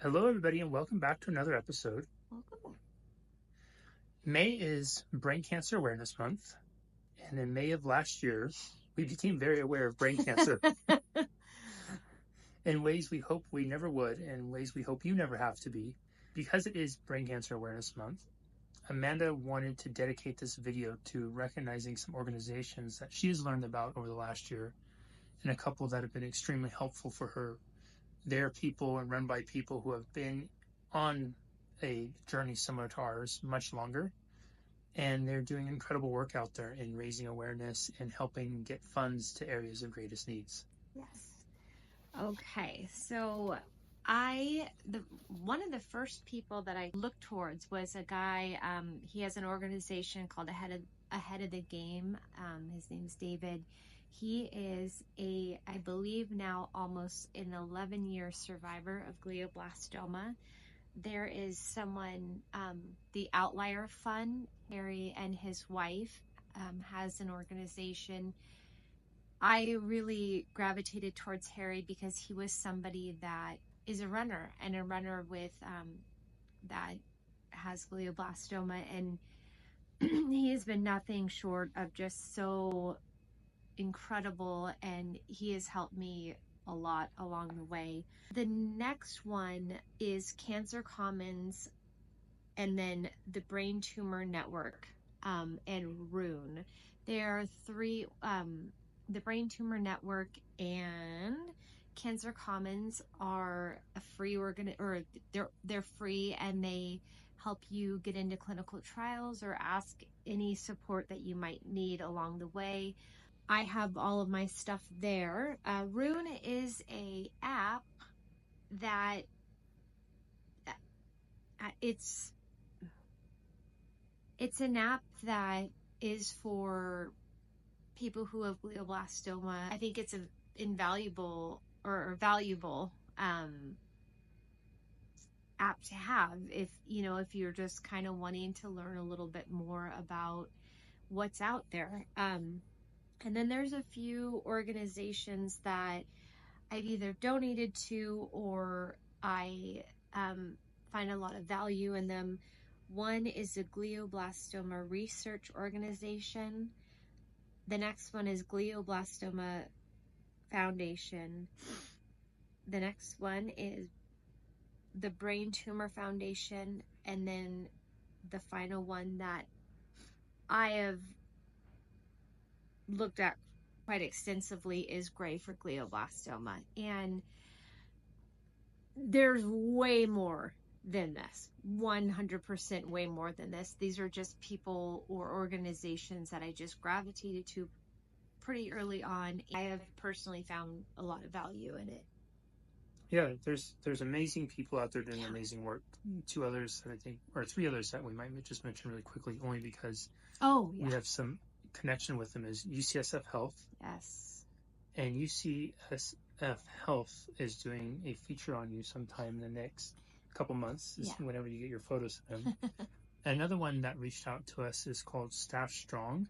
Hello, everybody, and welcome back to another episode. Welcome. May is Brain Cancer Awareness Month, and in May of last year, we became very aware of brain cancer in ways we hope we never would, and ways we hope you never have to be. Because it is Brain Cancer Awareness Month, Amanda wanted to dedicate this video to recognizing some organizations that she has learned about over the last year, and a couple that have been extremely helpful for her. They're people and run by people who have been on a journey similar to ours much longer, and they're doing incredible work out there in raising awareness and helping get funds to areas of greatest needs. Yes. Okay, so one of the first people that I looked towards was a guy. He has an organization called Ahead of the Game. His name's David. He is I believe now almost an 11-year survivor of glioblastoma. There is someone, the Outlier Fund. Harry and his wife has an organization. I really gravitated towards Harry because he was somebody that is a runner, and a runner with that has glioblastoma, and he has been nothing short of just so incredible, and he has helped me a lot along the way. The next one is Cancer Commons, and then the Brain Tumor Network, and Rune. There are three. The Brain Tumor Network and Cancer Commons are a free they're free, and they help you get into clinical trials or ask any support that you might need along the way. I have all of my stuff there. Rune is a app that it's an app that is for people who have glioblastoma. I think it's an invaluable or valuable app to have if you're just kind of wanting to learn a little bit more about what's out there. And then there's a few organizations that I've either donated to or I find a lot of value in them. One is the Glioblastoma Research Organization. The next one is Glioblastoma Foundation. The next one is the Brain Tumor Foundation. And then the final one that I have looked at quite extensively is Gray for glioblastoma. And there's way more than this, 100% way more than this. These are just people or organizations that I just gravitated to pretty early on. I have personally found a lot of value in it. Yeah, there's amazing people out there doing amazing work. Two others that I think, or three others that we might just mention really quickly, only because we have some connection with them, is UCSF Health. Yes. And UCSF Health is doing a feature on you sometime in the next couple months, whenever you get your photos of them. Another one that reached out to us is called Staff Strong.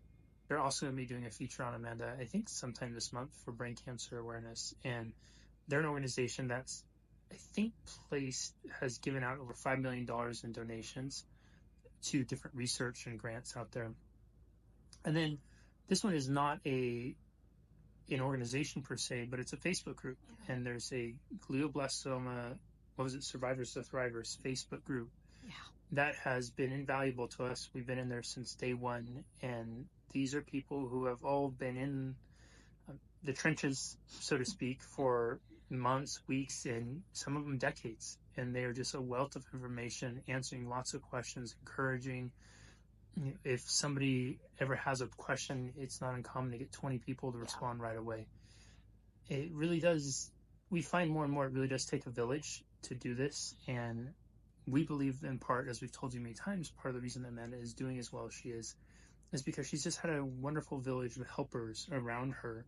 They're also going to be doing a feature on Amanda, I think sometime this month, for brain cancer awareness. And they're an organization that's, I think, has given out over $5 million in donations to different research and grants out there. And then this one is not an organization per se, but it's a Facebook group. And there's a glioblastoma, Survivors to Thrivers Facebook group that has been invaluable to us. We've been in there since day one, and these are people who have all been in the trenches, so to speak, for months, weeks, and some of them decades. And they're just a wealth of information, answering lots of questions, encouraging. If somebody ever has a question, it's not uncommon to get 20 people to respond right away. It really does. We find more and more it really does take a village to do this, and we believe in part, as we've told you many times, part of the reason that Amanda is doing as well as she is because she's just had a wonderful village of helpers around her.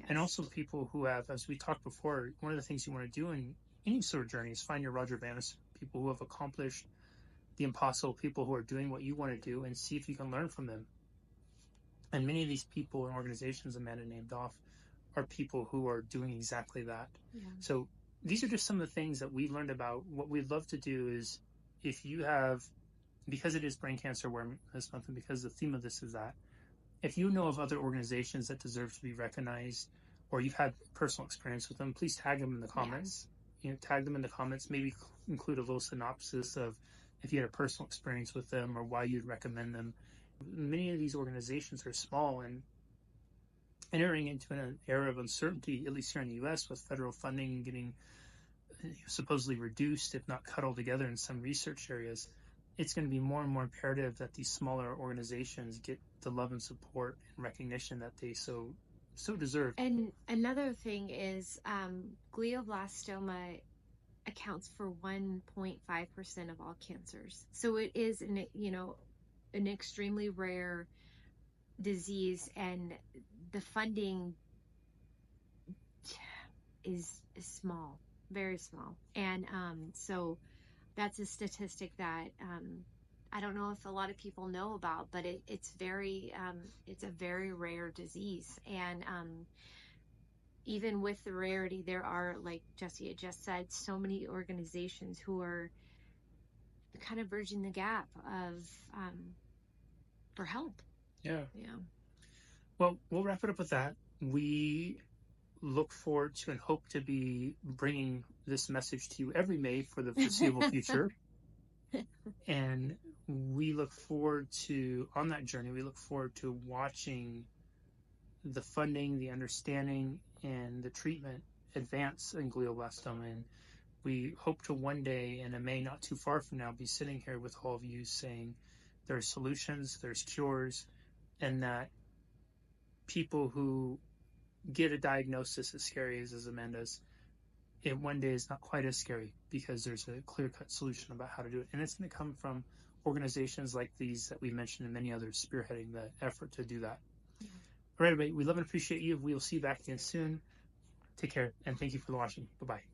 And also people who have, as we talked before, one of the things you want to do in any sort of journey is find your Roger Bannister, people who have accomplished the impossible, people who are doing what you want to do, and see if you can learn from them. And many of these people and organizations Amanda named off are people who are doing exactly that. So these are just some of the things that we've learned about. What we'd love to do is, if you have, because it is Brain Cancer Awareness Month, and because the theme of this is that, if you know of other organizations that deserve to be recognized, or you've had personal experience with them, please tag them in the comments. Tag them in the comments. Maybe include a little synopsis of if you had a personal experience with them or why you'd recommend them. Many of these organizations are small and entering into an era of uncertainty, at least here in the U.S., with federal funding getting supposedly reduced, if not cut altogether in some research areas. It's going to be more and more imperative that these smaller organizations get the love and support and recognition that they so deserve. And another thing is glioblastoma accounts for 1.5% of all cancers. So it is an extremely rare disease, and the funding is small, very small. And so that's a statistic that I don't know if a lot of people know about, but it's a very rare disease. And even with the rarity, there are, like Jesse had just said, so many organizations who are kind of bridging the gap of for help. Yeah. Well, we'll wrap it up with that. We look forward to and hope to be bringing this message to you every May for the foreseeable future. And we look forward to, on that journey, we look forward to watching the funding, the understanding, and the treatment advance in glioblastoma. And we hope to one day, in a May not too far from now, be sitting here with all of you saying there's solutions, there's cures, and that people who get a diagnosis as scary as Amanda's, it one day is not quite as scary because there's a clear-cut solution about how to do it. And it's going to come from organizations like these that we mentioned and many others spearheading the effort to do that. Yeah. All right, everybody, we love and appreciate you. We will see you back again soon. Take care, and thank you for watching. Bye-bye.